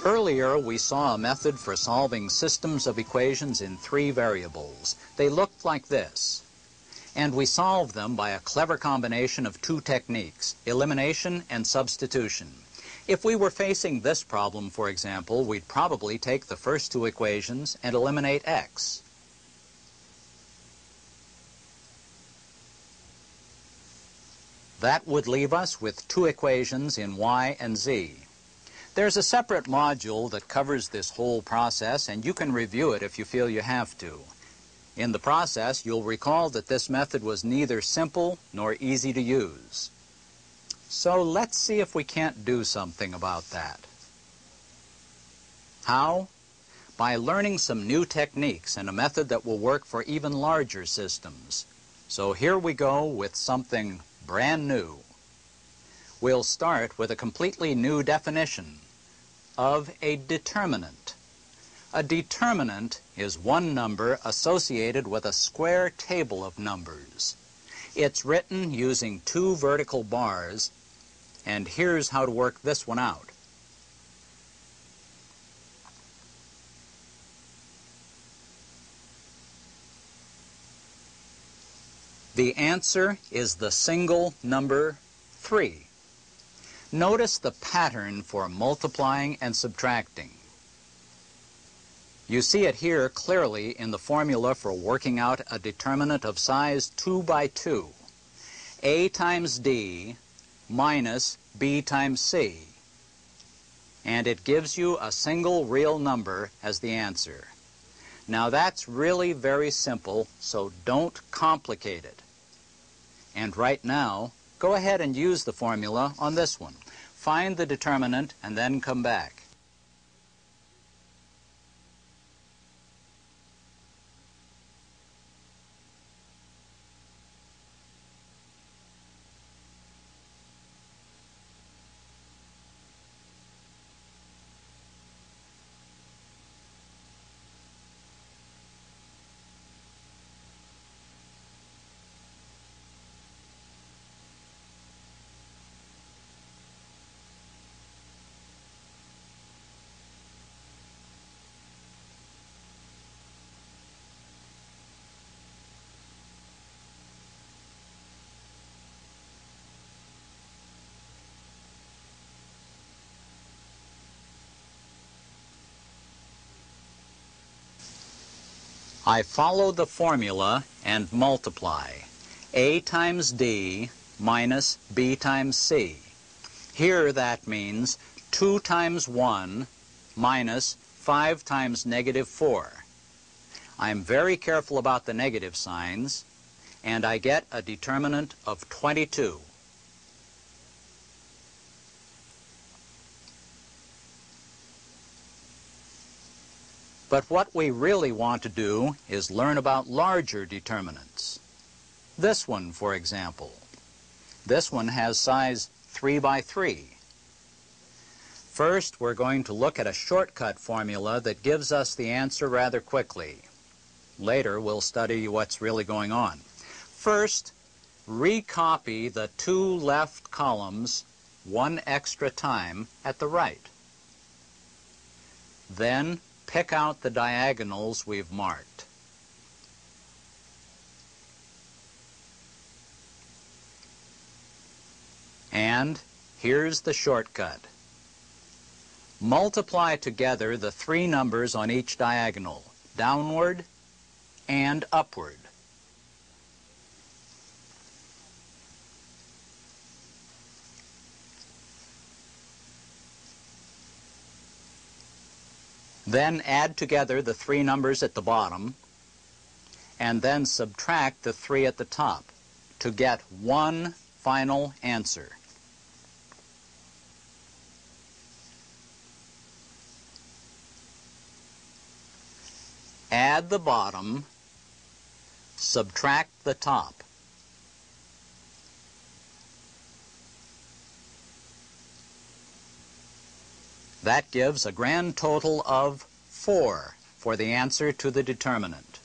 Earlier, we saw a method for solving systems of equations in 3 variables. They looked like this. And we solved them by a clever combination of 2 techniques, elimination and substitution. If we were facing this problem, for example, we'd probably take the first 2 equations and eliminate x. That would leave us with 2 equations in y and z. There's a separate module that covers this whole process, and you can review it if you feel you have to. In the process, you'll recall that this method was neither simple nor easy to use. So let's see if we can't do something about that. How? By learning some new techniques and a method that will work for even larger systems. So here we go with something brand new. We'll start with a completely new definition of a determinant. A determinant is one number associated with a square table of numbers. It's written using 2 vertical bars, and here's how to work this one out. The answer is the single number 3. Notice the pattern for multiplying and subtracting. You see it here clearly in the formula for working out a determinant of size 2 by 2. A times D minus B times C. And it gives you a single real number as the answer. Now that's really very simple, so don't complicate it. And right now, go ahead and use the formula on this one. Find the determinant and then come back. I follow the formula and multiply. A times D minus B times C. Here that means 2 times 1 minus 5 times negative 4. I'm very careful about the negative signs, and I get a determinant of 22. But what we really want to do is learn about larger determinants. This one, for example. This one has size 3 by 3. First, we're going to look at a shortcut formula that gives us the answer rather quickly. Later, we'll study what's really going on. First, recopy the 2 left columns 1 extra time at the right. Then, pick out the diagonals we've marked. And here's the shortcut. Multiply together the 3 numbers on each diagonal, downward and upward. Then add together the 3 numbers at the bottom, and then subtract the 3 at the top to get one final answer. Add the bottom, subtract the top. That gives a grand total of 4 for the answer to the determinant.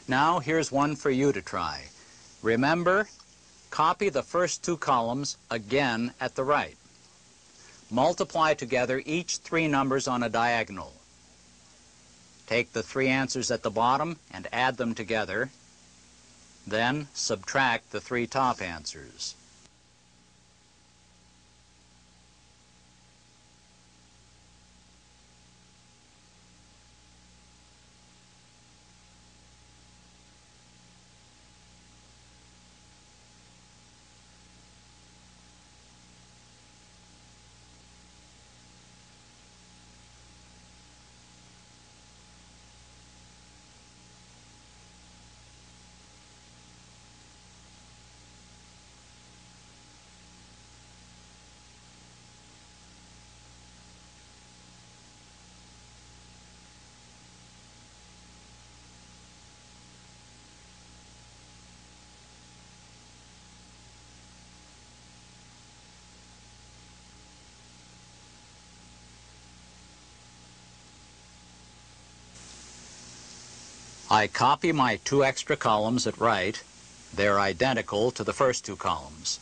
Now here's one for you to try. Remember, copy the first 2 columns again at the right. Multiply together each 3 numbers on a diagonal. Take the 3 answers at the bottom and add them together. Then subtract the 3 top answers. I copy my 2 extra columns at right. They're identical to the first 2 columns.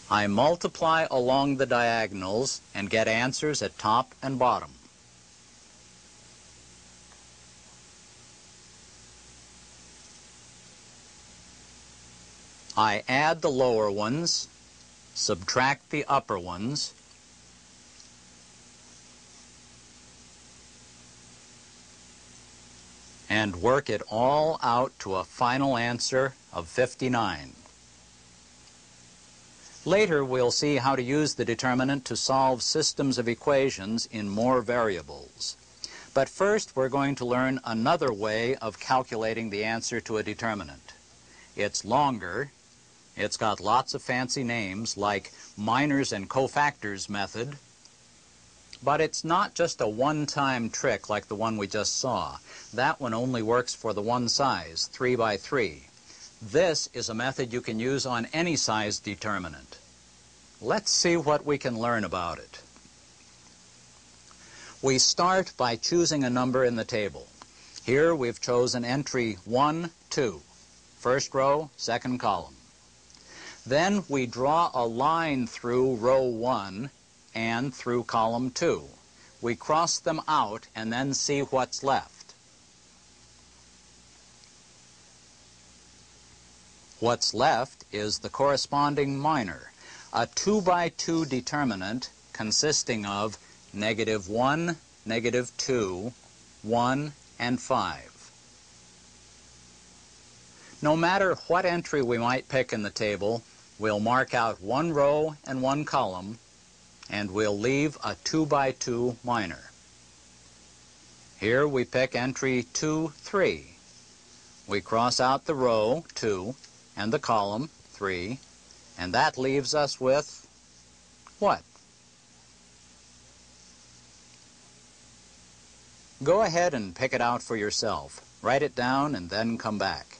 I multiply along the diagonals and get answers at top and bottom. I add the lower ones, subtract the upper ones, and work it all out to a final answer of 59. Later, we'll see how to use the determinant to solve systems of equations in more variables. But first, we're going to learn another way of calculating the answer to a determinant. It's longer. It's got lots of fancy names like minors and cofactors method. But it's not just a one-time trick like the one we just saw. That one only works for the one size, 3 by 3. This is a method you can use on any size determinant. Let's see what we can learn about it. We start by choosing a number in the table. Here we've chosen entry 1, 2, first row, second column. Then we draw a line through row 1 and through column 2. We cross them out and then see what's left. What's left is the corresponding minor, a 2 by 2 determinant consisting of -1, -2, 1, and 5. No matter what entry we might pick in the table, we'll mark out 1 row and 1 column, and we'll leave a 2 by 2 minor. Here we pick entry 2, 3. We cross out the row 2 and the column 3, and that leaves us with what? Go ahead and pick it out for yourself. Write it down and then come back.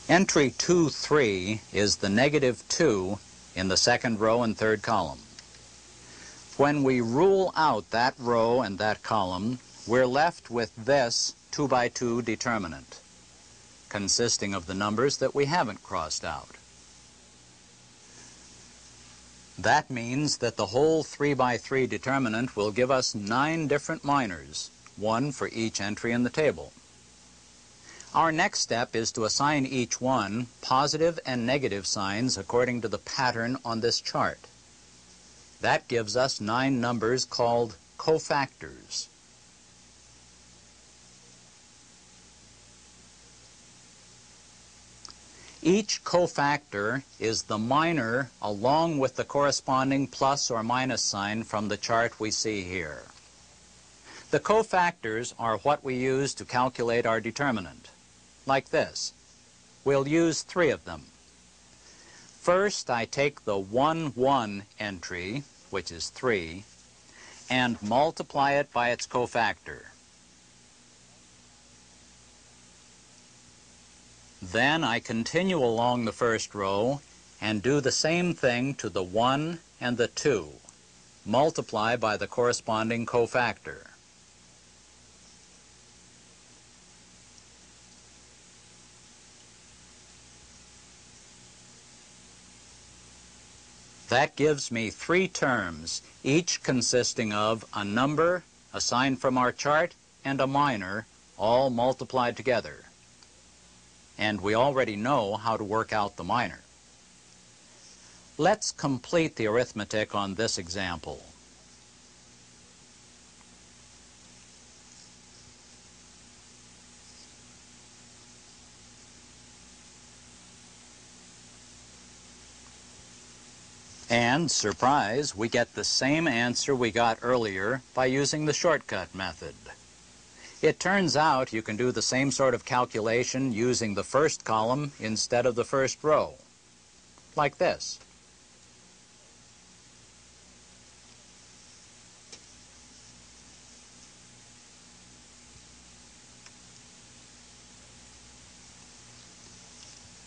Entry 2, 3 is the -2 in the second row and third column. When we rule out that row and that column, we're left with this 2 by 2 determinant, consisting of the numbers that we haven't crossed out. That means that the whole 3 by 3 determinant will give us 9 different minors, 1 for each entry in the table. Our next step is to assign each one positive and negative signs according to the pattern on this chart. That gives us 9 numbers called cofactors. Each cofactor is the minor along with the corresponding plus or minus sign from the chart we see here. The cofactors are what we use to calculate our determinant, like this. We'll use 3 of them. First, I take the 1, 1 entry, which is 3, and multiply it by its cofactor. Then I continue along the first row and do the same thing to the 1 and the 2. Multiply by the corresponding cofactor. That gives me 3 terms, each consisting of a number, a sign from our chart, and a minor, all multiplied together. And we already know how to work out the minor. Let's complete the arithmetic on this example. And, surprise, we get the same answer we got earlier by using the shortcut method. It turns out you can do the same sort of calculation using the first column instead of the first row, like this.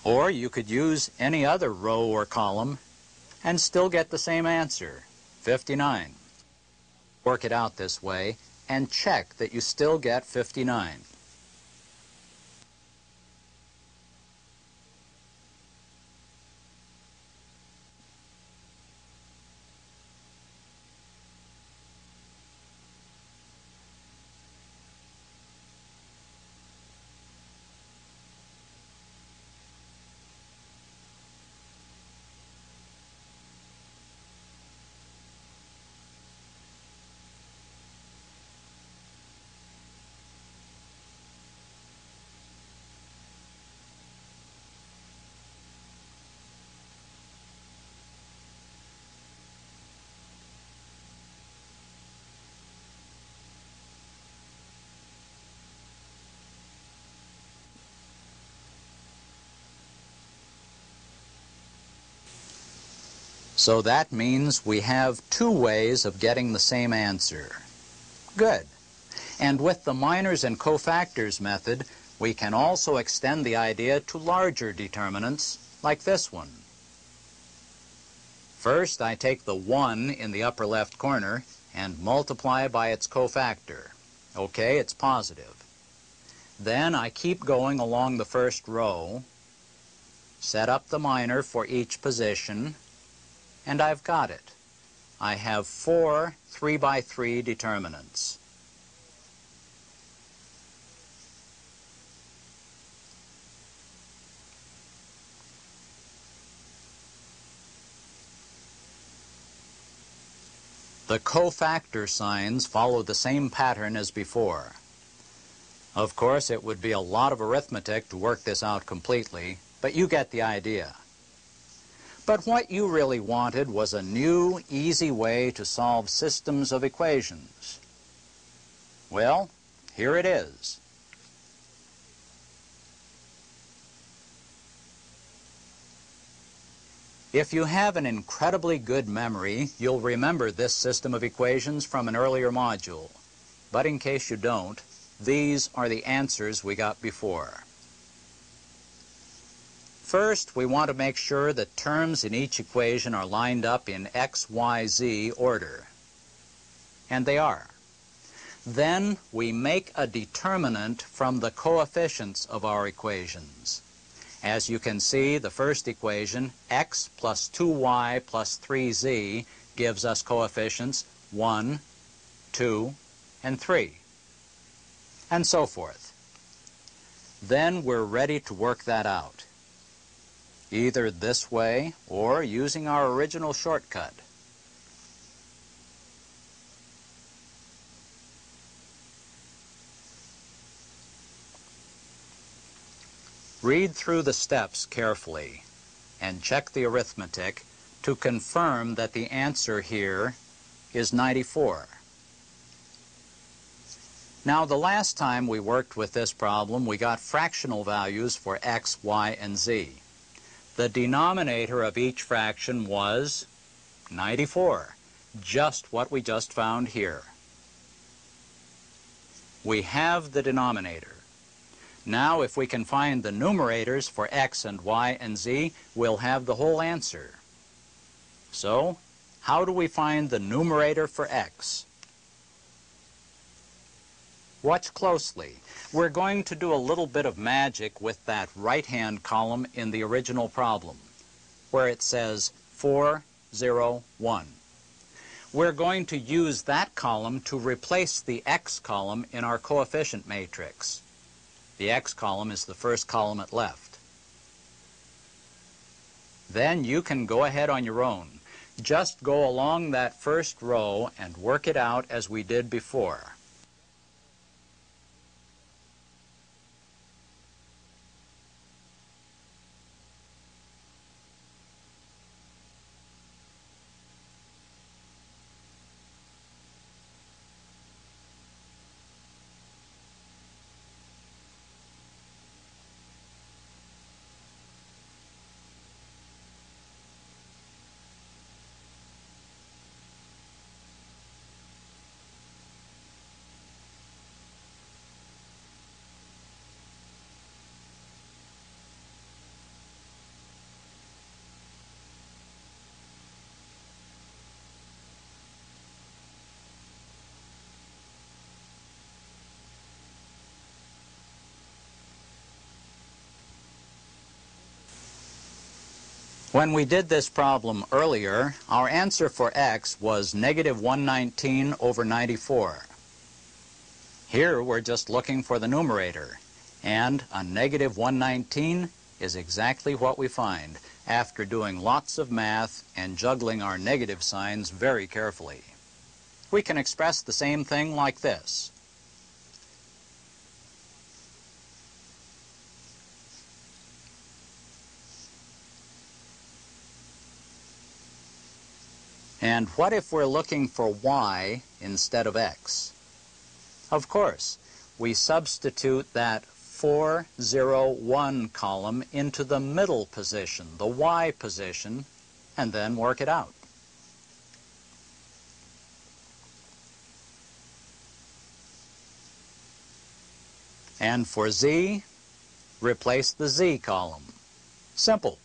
Or you could use any other row or column and still get the same answer, 59. Work it out this way and check that you still get 59. So that means we have 2 ways of getting the same answer. Good. And with the minors and cofactors method, we can also extend the idea to larger determinants, like this one. First, I take the 1 in the upper left corner and multiply by its cofactor. Okay, it's positive. Then I keep going along the first row, set up the minor for each position, and I've got it. I have 4 3x3 determinants. The cofactor signs follow the same pattern as before. Of course, it would be a lot of arithmetic to work this out completely, but you get the idea. But what you really wanted was a new, easy way to solve systems of equations. Well, here it is. If you have an incredibly good memory, you'll remember this system of equations from an earlier module. But in case you don't, these are the answers we got before. First, we want to make sure that terms in each equation are lined up in x, y, z order. And they are. Then we make a determinant from the coefficients of our equations. As you can see, the first equation, x plus 2y plus 3z, gives us coefficients 1, 2, and 3, and so forth. Then we're ready to work that out, either this way or using our original shortcut. Read through the steps carefully and check the arithmetic to confirm that the answer here is 94. Now, the last time we worked with this problem, we got fractional values for x, y, and z. The denominator of each fraction was 94, just what we just found here. We have the denominator. Now, if we can find the numerators for x and y and z, we'll have the whole answer. So, how do we find the numerator for x? Watch closely. We're going to do a little bit of magic with that right-hand column in the original problem, where it says 4, 0, 1. We're going to use that column to replace the x column in our coefficient matrix. The x column is the first column at left. Then you can go ahead on your own. Just go along that first row and work it out as we did before. When we did this problem earlier, our answer for x was negative 119 over 94. Here we're just looking for the numerator, and a negative 119 is exactly what we find after doing lots of math and juggling our negative signs very carefully. We can express the same thing like this. And what if we're looking for y instead of x? Of course, we substitute that 4, 0, 1 column into the middle position, the y position, and then work it out. And for z, replace the z column. Simple.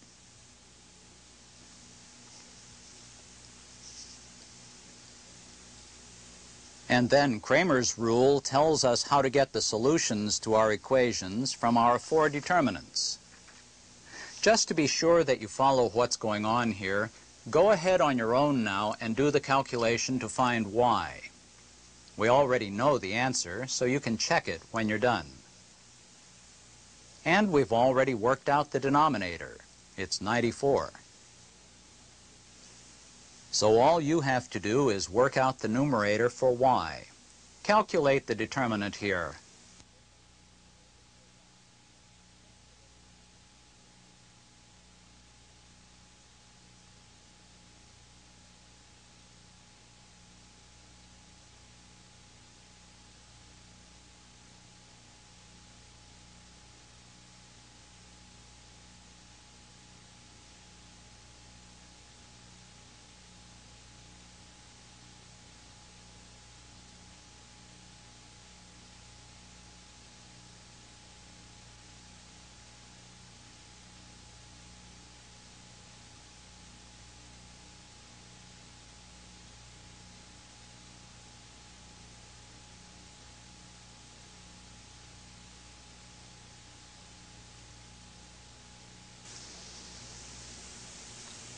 And then Cramer's rule tells us how to get the solutions to our equations from our 4 determinants. Just to be sure that you follow what's going on here, go ahead on your own now and do the calculation to find y. We already know the answer, so you can check it when you're done. And we've already worked out the denominator. It's 94. So all you have to do is work out the numerator for y. Calculate the determinant here.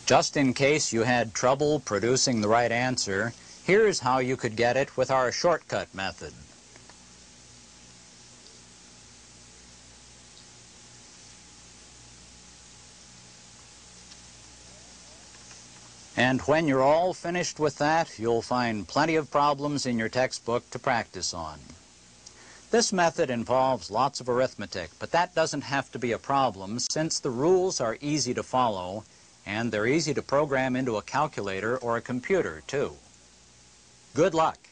Just in case you had trouble producing the right answer, here's how you could get it with our shortcut method. And when you're all finished with that, you'll find plenty of problems in your textbook to practice on. This method involves lots of arithmetic, but that doesn't have to be a problem since the rules are easy to follow and they're easy to program into a calculator or a computer, too. Good luck!